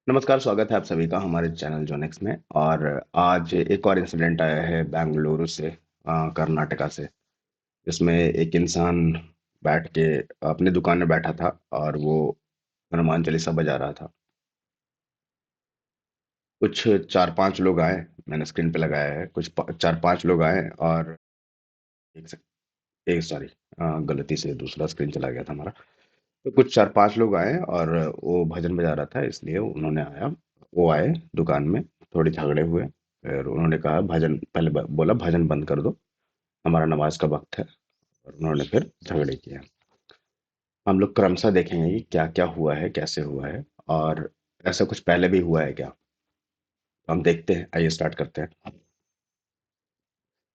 नमस्कार, स्वागत है आप सभी का हमारे चैनल जोनेक्स में। और आज एक और इंसिडेंट आया है बेंगलुरु से, कर्नाटका से। जिसमें एक इंसान बैठ के अपनी दुकान में बैठा था और वो हनुमान चालीसा बजा रहा था। कुछ चार पांच लोग आए। मैंने स्क्रीन पे लगाया है। चार पांच लोग आए और एक सek- एक सॉरी, गलती से दूसरा स्क्रीन चला गया था हमारा। तो कुछ चार पांच लोग आए और वो भजन बजा रहा था, इसलिए उन्होंने आया। वो आए दुकान में, थोड़े झगड़े हुए। फिर उन्होंने कहा भजन पहले बोला भजन बंद कर दो, हमारा नमाज का वक्त है। और उन्होंने फिर झगड़े किए। हम लोग क्रमशः देखेंगे कि क्या क्या हुआ है, कैसे हुआ है, और ऐसा कुछ पहले भी हुआ है क्या। तो हम देखते हैं, आइए स्टार्ट करते हैं।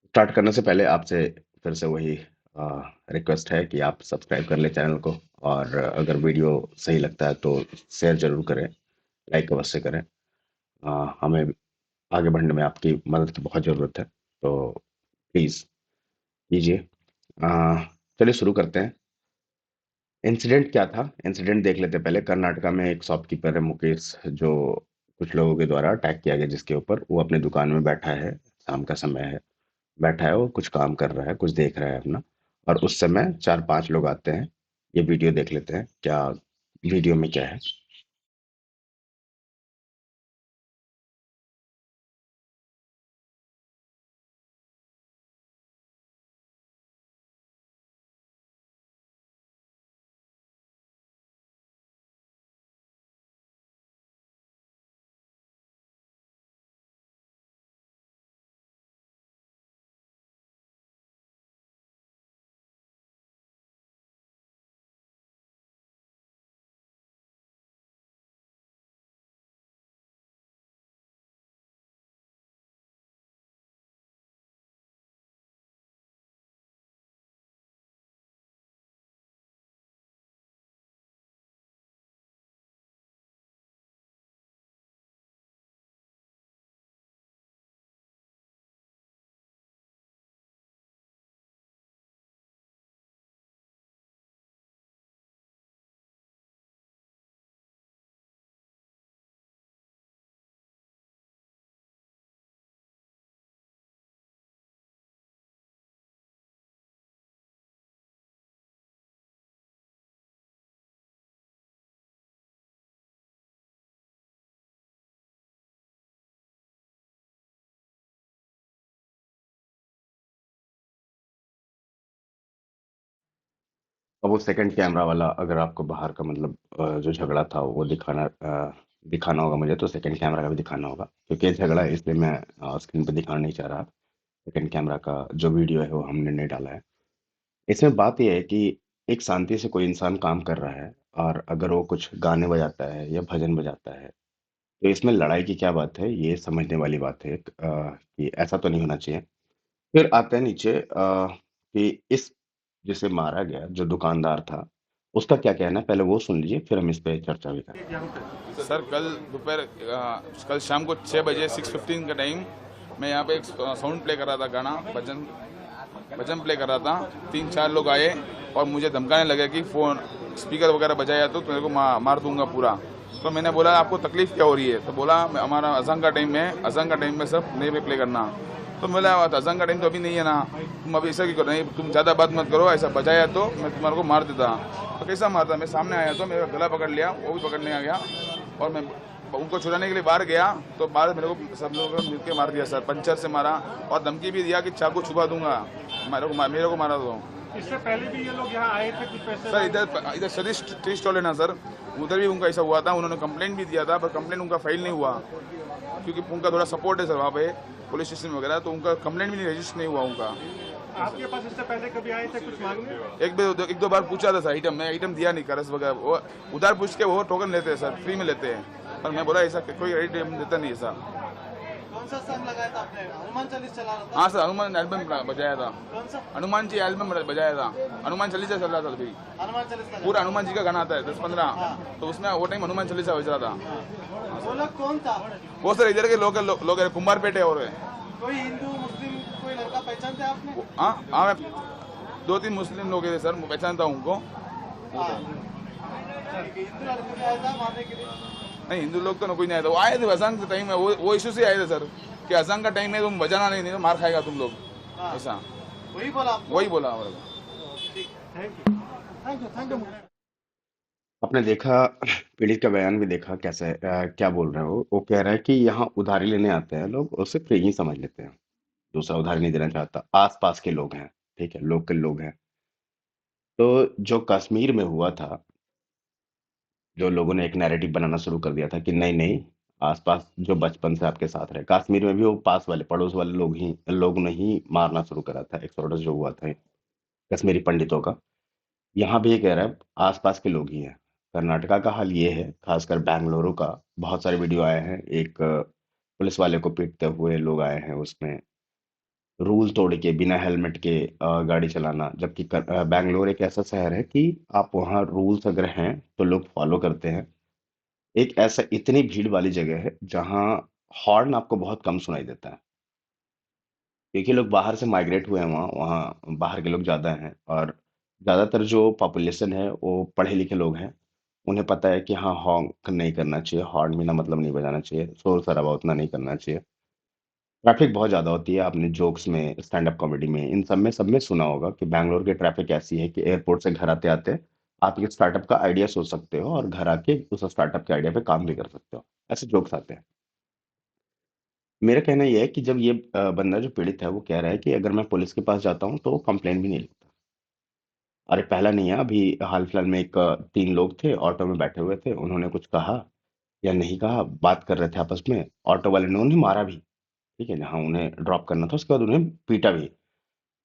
स्टार्ट करने से पहले आपसे फिर से वही रिक्वेस्ट है कि आप सब्सक्राइब कर लें चैनल को। और अगर वीडियो सही लगता है तो शेयर जरूर करें, लाइक अवश्य करें। हमें आगे बढ़ने में आपकी मदद की बहुत ज़रूरत है, तो प्लीज़ कीजिए। अ, चलिए शुरू करते हैं। इंसिडेंट क्या था, इंसिडेंट देख लेते हैं पहले। कर्नाटका में एक शॉपकीपर है मुकेश, जो कुछ लोगों के द्वारा अटैक किया गया, जिसके ऊपर वो अपनी दुकान में बैठा है। शाम का समय है, बैठा है, वो कुछ काम कर रहा है, कुछ देख रहा है अपना। और उस समय चार पांच लोग आते हैं। ये वीडियो देख लेते हैं, क्या वीडियो में क्या है। अब वो सेकंड कैमरा वाला, अगर आपको बाहर का मतलब जो झगड़ा था वो दिखाना होगा मुझे, तो सेकंड कैमरा का भी दिखाना होगा, क्योंकि ये झगड़ा है, इसलिए मैं स्क्रीन पे दिखाना नहीं चाह रहा। सेकंड कैमरा का जो वीडियो है वो हमने नहीं डाला है। इसमें बात यह है कि एक शांति से कोई इंसान काम कर रहा है, और अगर वो कुछ गाने बजाता है या भजन बजाता है, तो इसमें लड़ाई की क्या बात है, ये समझने वाली बात है। कि ऐसा तो नहीं होना चाहिए। फिर आते हैं नीचे, कि इस जिसे मारा गया जो दुकानदार था, उसका क्या कहना है, पहले वो सुन लीजिए, फिर हम इस पे चर्चा भी करें। सर कल दोपहर कल शाम को 6 बजे 6:15 का टाइम मैं यहाँ पे एक साउंड प्ले कर रहा था, गाना भजन भजन प्ले कर रहा था। 3-4 लोग आए और मुझे धमकाने लगे कि फ़ोन स्पीकर वगैरह बजाया तो तेरे को मार दूंगा पूरा। तो मैंने बोला आपको तकलीफ़ क्या हो रही है, तो बोला हमारा अज़ान का टाइम है, अज़ान का टाइम में सब नहीं पे प्ले करना। तो बोला अज़ान का टाइम तो अभी नहीं है ना, तुम अभी ऐसा क्यों करो, नहीं तुम ज़्यादा बात मत करो, ऐसा बजाया तो मैं तुम्हारे को मार देता। तो कैसा मारता, मैं सामने आया तो मेरा गला पकड़ लिया, वो भी पकड़ने आ गया। और मैं उनको छुड़ाने के लिए बाहर गया तो बाहर मेरे को सब लोगों ने मिलकर मार दिया सर, पंचर से मारा और धमकी भी दिया कि चाकू छुपा दूंगा, मेरे को मारा दो। इससे पहले भी ये लोग यहाँ आए थे कुछ पैसे सर इधर इधर सतीश टी स्टॉल है ना सर, उधर भी उनका ऐसा हुआ था, उन्होंने कंप्लेंट भी दिया था पर कंप्लेंट उनका फाइल नहीं हुआ, क्योंकि उनका थोड़ा सपोर्ट है सर वहाँ पे पुलिस स्टेशन वगैरह, तो उनका कंप्लेंट भी नहीं रजिस्टर नहीं हुआ उनका। आपके पास इससे पहले कभी आए थे कुछ मांगने? एक दो बार पूछा था सर, आइटम मैं आइटम दिया नहीं, करस वगैरह वो उधार पूछ के वो टोकन लेते हैं सर, फ्री में लेते हैं। पर मैं बोला ऐसा कोई आइटम देता नहीं है सर। कौन सा सॉन्ग लगाया था आपने? हनुमान चालीस चला रहा था? हाँ सर, हनुमान एल्बम बजाया था, कौन सा? हनुमान जी एल्बम बजाया था, हनुमान चालीसा चल रहा था अभी, हनुमान चालीस का पूरा हनुमान जी का गाना आता है 10-15, तो उसमें वो टाइम हनुमान चालीसा बज रहा था। गाना। वो लोग कौन था? वो सर इधर के लोग है, कुंभारपेट है। और कोई हिंदू मुस्लिम कोई लड़का पहचानते हैं आपने? हाँ हाँ, मैं 2-3 मुस्लिम लोग थे सर, मैं पहचानता हूँ उनको। हाँ। ठीक है, हिंदू लड़के को आया था मारने के लिए? नहीं, हिंदू लोग तो कोई नहीं आए थे, वो आए थे अजान के टाइम में, वो इशू से आए थे सर कि अजान का टाइम है, तुम बजाना नहीं तो मार खाएगा तुम लोग, हाँ, ऐसा वही बोला आपको? वही बोला हमारे को। ठीक। Thank you thank you. आपने देखा पीड़ित का बयान भी देखा कैसे क्या बोल रहे हैं वो कह रहा है कि यहाँ उधारी लेने आते हैं लोग, उसे फ्री ही समझ लेते हैं, दूसरा उधारी नहीं देना चाहता, आस पास के लोग हैं, ठीक है, लोकल लोग हैं। तो जो कश्मीर में हुआ था, जो लोगों ने एक नैरेटिव बनाना शुरू कर दिया था कि नहीं नहीं, आसपास जो बचपन से आपके साथ रहे, कश्मीर में भी वो पास वाले पड़ोस वाले लोग ने ही मारना शुरू करा था, एक्सोडस जो हुआ था कश्मीरी पंडितों का। यहाँ भी ये कह रहा है आसपास के लोग ही हैं। कर्नाटका का हाल ये है, खासकर बेंगलुरु का, बहुत सारे वीडियो आए हैं, एक पुलिस वाले को पीटते हुए लोग आए हैं उसमें, रूल तोड़ के बिना हेलमेट के गाड़ी चलाना, जबकि बेंगलोर एक ऐसा शहर है कि आप वहाँ रूल्स अगर हैं तो लोग फॉलो करते हैं। एक ऐसा इतनी भीड़ वाली जगह है जहाँ हॉर्न आपको बहुत कम सुनाई देता है, क्योंकि लोग बाहर से माइग्रेट हुए हैं, वहाँ वहाँ बाहर के लोग ज़्यादा हैं, और ज़्यादातर जो पॉपुलेशन है वो पढ़े लिखे लोग हैं। उन्हें पता है कि हाँ, हॉन्क नहीं करना चाहिए, हॉर्न बिना मतलब नहीं बजाना चाहिए, शोर शराबा उतना नहीं करना चाहिए। ट्रैफिक बहुत ज़्यादा होती है, आपने जोक्स में, स्टैंड अप कॉमेडी में, इन सब में सुना होगा कि बैंगलोर की ट्रैफिक ऐसी है कि एयरपोर्ट से घर आते आते आप एक स्टार्टअप का आइडिया सोच सकते हो और घर आके उस स्टार्टअप के आइडिया पे काम भी कर सकते हो, ऐसे जोक्स आते हैं। मेरा कहना ये है कि जब ये बंदा जो पीड़ित है वो कह रहा है कि अगर मैं पुलिस के पास जाता हूँ तो कंप्लेन भी नहीं लिखता। अरे पहला नहीं है, अभी हाल फिलहाल में एक 3 लोग थे, ऑटो में बैठे हुए थे, उन्होंने कुछ कहा या नहीं कहा, बात कर रहे थे आपस में, ऑटो वाले ने उन्हें मारा भी, ठीक है, जहाँ उन्हें ड्रॉप करना था, उसके बाद उन्हें पीटा भी।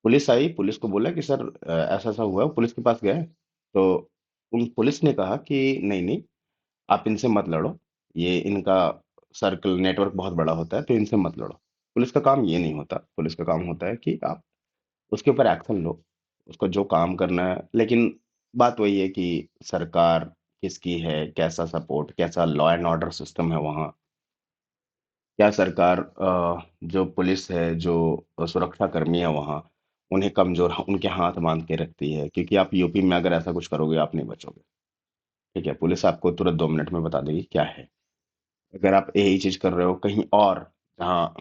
पुलिस आई, पुलिस को बोला कि सर ऐसा ऐसा हुआ है, पुलिस के पास गए तो उन पुलिस ने कहा कि नहीं नहीं, आप इनसे मत लड़ो, ये इनका सर्कल नेटवर्क बहुत बड़ा होता है तो इनसे मत लड़ो। पुलिस का काम ये नहीं होता, पुलिस का काम होता है कि आप उसके ऊपर एक्शन लो, उसको जो काम करना है। लेकिन बात वही है कि सरकार किसकी है, कैसा सपोर्ट, कैसा लॉ एंड ऑर्डर सिस्टम है वहाँ, क्या सरकार जो पुलिस है, जो सुरक्षा कर्मी है वहाँ, उन्हें कमजोर उनके हाथ बांध के रखती है, क्योंकि आप यूपी में अगर ऐसा कुछ करोगे आप नहीं बचोगे, ठीक है, पुलिस आपको तुरंत 2 मिनट में बता देगी क्या है। अगर आप यही चीज कर रहे हो कहीं और, जहाँ,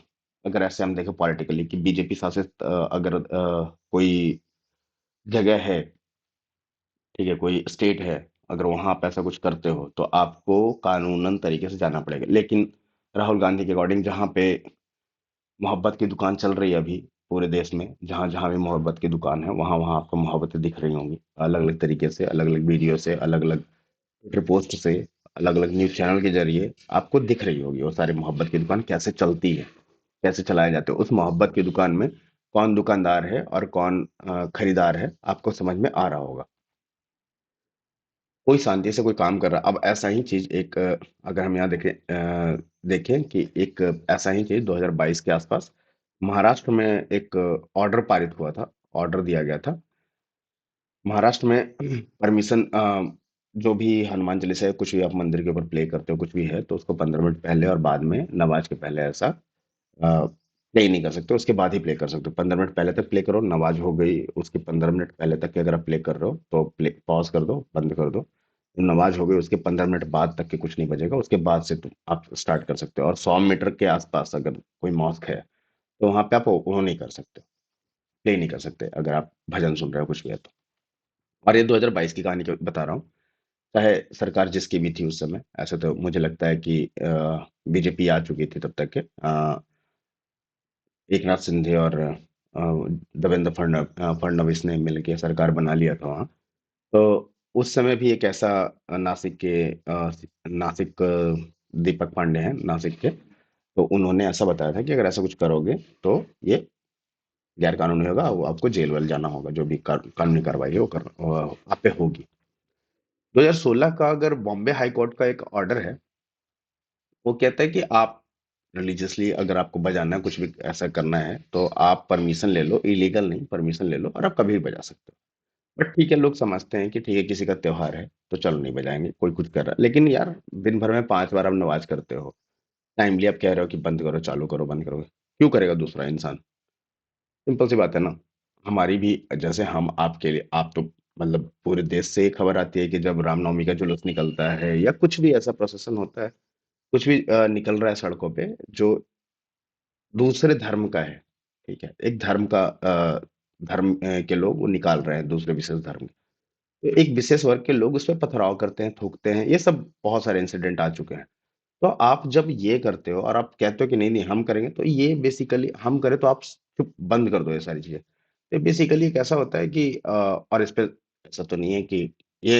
अगर ऐसे हम देखें पॉलिटिकली कि बीजेपी शासित अगर कोई जगह है, ठीक है, कोई स्टेट है, अगर वहां आप ऐसा कुछ करते हो तो आपको कानूनन तरीके से जाना पड़ेगा। लेकिन राहुल गांधी के अकॉर्डिंग, जहाँ पे मोहब्बत की दुकान चल रही है अभी पूरे देश में, जहाँ जहाँ भी मोहब्बत की दुकान है वहाँ वहाँ आपको मोहब्बतें दिख रही होंगी, अलग अलग तरीके से, अलग अलग वीडियो से, अलग अलग ट्विटर पोस्ट से, अलग अलग न्यूज चैनल के जरिए आपको दिख रही होगी वो सारी मोहब्बत की दुकान कैसे चलती है, कैसे चलाए जाते हैं। उस मोहब्बत की दुकान में कौन दुकानदार है और कौन खरीदार है, आपको समझ में आ रहा होगा। कोई शांति से कोई काम कर रहा। अब ऐसा ही चीज एक अगर हम यहाँ देखें कि एक ऐसा ही चीज 2022 के आसपास महाराष्ट्र में एक ऑर्डर पारित हुआ था, ऑर्डर दिया गया था महाराष्ट्र में। परमिशन, जो भी हनुमान चालीसा है, कुछ भी आप मंदिर के ऊपर प्ले करते हो, कुछ भी है तो उसको 15 मिनट पहले और बाद में नमाज के पहले ऐसा प्ले नहीं कर सकते, उसके बाद ही प्ले कर सकते हो। 15 मिनट पहले तक प्ले करो, नमाज हो गई उसके 15 मिनट पहले तक के अगर आप प्ले कर रहे हो तो प्ले पॉज कर दो, बंद कर दो। नमाज हो गई उसके 15 मिनट बाद तक के कुछ नहीं बजेगा, उसके बाद से तुम आप स्टार्ट कर सकते हो। और 100 मीटर के आसपास अगर कोई मॉस्क है तो वहां पे आप वो नहीं कर सकते, प्ले नहीं कर सकते अगर आप भजन सुन रहे हो कुछ भी है तो। और ये 2022 की कहानी बता रहा हूँ, चाहे सरकार जिसकी भी थी उस समय, ऐसे तो मुझे लगता है कि बीजेपी आ चुकी थी तब तक के, एक नाथ शिंदे और देवेंद्र फडणवीस ने मिलकर सरकार बना लिया था वहाँ। तो उस समय भी एक ऐसा नासिक दीपक पांडे हैं नासिक के, तो उन्होंने ऐसा बताया था कि अगर ऐसा कुछ करोगे तो ये गैर कानूनी होगा, वो आपको जेल वेल जाना होगा, जो भी कानूनी कार्रवाई है वो आप पे होगी। 2016 का अगर बॉम्बे हाई कोर्ट का एक ऑर्डर है, वो कहता है कि आप रिलीजियसली अगर आपको बजाना है, कुछ भी ऐसा करना है तो आप परमिशन ले लो, इलीगल नहीं, परमिशन ले लो और आप कभी भी बजा सकते हो। बट ठीक है, लोग समझते हैं कि ठीक है किसी का त्योहार है तो चलो नहीं बजाएंगे, कोई कुछ कर रहा है, लेकिन यार दिन भर में 5 बार आप नमाज करते हो, टाइमली आप कह रहे हो कि बंद करो, चालू करो, बंद करो, क्यों करेगा दूसरा इंसान? सिंपल सी बात है ना। हमारी भी, जैसे हम आपके लिए, आप तो मतलब पूरे देश से खबर आती है कि जब रामनवमी का जुलूस निकलता है या कुछ भी ऐसा प्रोसेशन होता है, कुछ भी निकल रहा है सड़कों पे जो दूसरे धर्म का है, ठीक है? एक धर्म का धर्म के लोग वो निकाल रहे हैं दूसरे विशेष धर्म के। तो एक विशेष वर्ग के लोग उस पे पथराव करते हैं, थूकते हैं, ये सब बहुत सारे इंसिडेंट आ चुके हैं। तो आप जब ये करते हो और आप कहते हो कि नहीं-नहीं हम करेंगे, तो ये बेसिकली हम करें तो आप चुप बंद कर दो ये सारी चीज़ें। तो बेसिकली एक ऐसा होता है कि और इस पे ऐसा तो नहीं है कि ये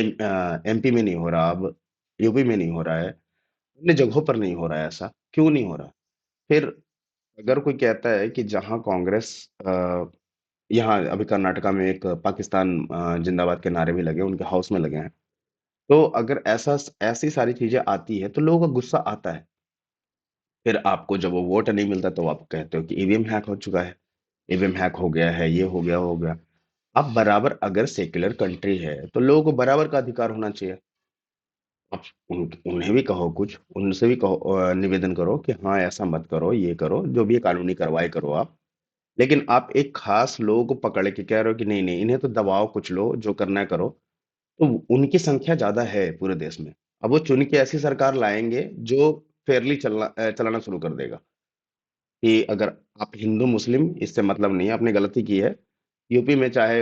एमपी में नहीं हो रहा, अब यूपी में नहीं हो रहा है, अन्य जगहों पर नहीं हो रहा है ऐसा, क्यों नहीं हो रहा? फिर अगर कोई कहता है कि जहाँ कांग्रेस यहाँ अभी कर्नाटका में एक पाकिस्तान जिंदाबाद के नारे भी लगे, उनके हाउस में लगे हैं। तो अगर ऐसी सारी चीज़ें आती है, तो लोगों का गुस्सा आता है। फिर आपको जब वो वोट नहीं मिलता तो आप कहते हो कि ईवीएम हैक हो चुका है, ईवीएम हैक हो गया है, ये हो गया, वो हो गया। अब बराबर अगर सेक्युलर कंट्री है, तो लोगों को बराबर का अधिकार होना चाहिए। आप उन्हें भी कहो कुछ, उनसे भी कहो निवेदन करो कि हाँ, ऐसा मत करो, ये करो, जो भी कानूनी कार्रवाई करो आप। लेकिन आप एक खास लोगों को पकड़ के कह रहे हो कि नहीं-नहीं इन्हें तो दबाओ कुछ लो, जो करना है करो। तो उनकी संख्या ज़्यादा है पूरे देश में। अब वो चुन के ऐसी सरकार लाएँगे जो फेयरली चलाना शुरू कर देगा, कि अगर आप हिंदू-मुस्लिम इससे मतलब नहीं है, आपने गलती की है। यूपी में चाहे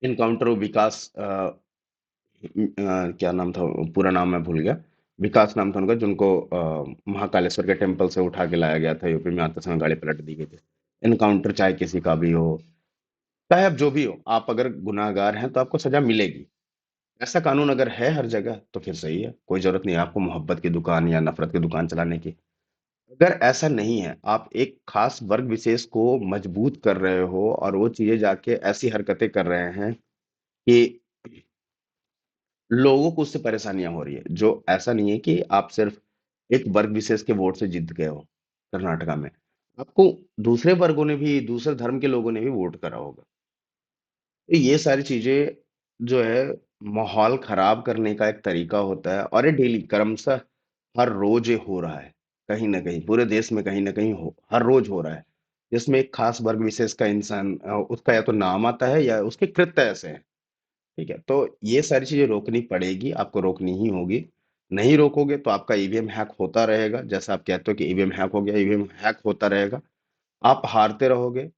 एनकाउंटर विकास क्या नाम था पूरा नाम मैं भूल गया। विकास नाम था उनका जिनको महाकालेश्वर के टेम्पल से उठा के लाया गया था यूपी में आते समय गाड़ी पलट दी गई थी। एनकाउंटर चाहे किसी का भी हो, चाहे अब जो भी हो, आप अगर गुनहगार हैं तो आपको सज़ा मिलेगी। ऐसा कानून अगर है हर जगह तो फिर सही है, कोई ज़रूरत नहीं है आपको मोहब्बत की दुकान या नफ़रत की दुकान चलाने की। अगर ऐसा नहीं है, आप एक खास वर्ग विशेष को मजबूत कर रहे हो और वो चीज़ें जाके ऐसी हरकतें कर रहे हैं कि लोगों को उससे परेशानियाँ हो रही है। जो ऐसा नहीं है कि आप सिर्फ़ एक वर्ग विशेष के वोट से जीत गए हो कर्नाटका में। आपको दूसरे वर्गों ने भी, दूसरे धर्म के लोगों ने भी वोट करा होगा। तो ये सारी चीज़ें जो है माहौल ख़राब करने का एक तरीका होता है और ये डेली क्रमशः हर रोज़ ये हो रहा है, कहीं न कहीं, पूरे देश में कहीं न कहीं हर रोज़ हो रहा है। जिसमें एक ख़ास वर्ग विशेष का इंसान उसका या तो नाम आता है या उसके कृत्य ऐसे हैं, ठीक है? तो ये सारी चीज़ें रोकनी पड़ेगी, आपको रोकनी ही होगी। नहीं रोकोगे तो आपका ईवीएम हैक होता रहेगा, जैसा आप कहते हो कि ईवीएम हैक हो गया, ईवीएम हैक होता रहेगा। आप हारते रहोगे,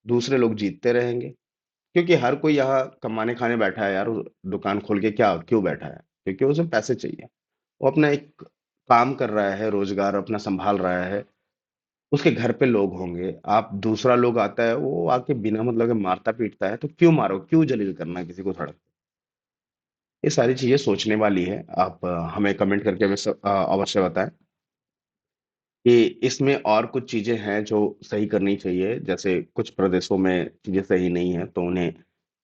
दूसरे लोग जीतते रहेंगे। क्योंकि हर कोई यहाँ कमाने खाने बैठा है यार, दुकान खोल के क्या क्यों बैठा है? क्योंकि उसे पैसे चाहिए। वो अपना एक काम कर रहा है, रोज़गार अपना सँभाल रहा है, उसके घर पे लोग होंगे, आप दूसरा लोग आता है, वो आके बिना मतलब के मारता-पीटता है, तो क्यों मारो? क्यों जलील करना है किसी को सड़क पे? ये सारी चीज़ें सोचने वाली है। आप हमें कमेंट करके अवश्य बताएँ कि इसमें और कुछ चीज़ें हैं जो सही करनी चाहिए, जैसे कुछ प्रदेशों में चीज़ें सही नहीं हैं, तो उन्हें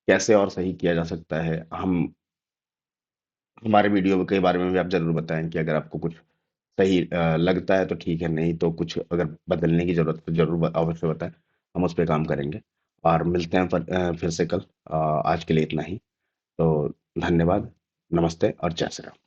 कैसे और सही किया जा सकता है? हमारे वीडियो के बारे में भी आप ज़रूर बताएँ कि अगर आपको कुछ सही लगता है तो ठीक है, नहीं तो कुछ अगर बदलने की ज़रूरत है तो ज़रूर अवश्य बताएँ, हम उस पे काम करेंगे और मिलते हैं फिर से कल। आज के लिए इतना ही। तो धन्यवाद, नमस्ते और जय श्री राम।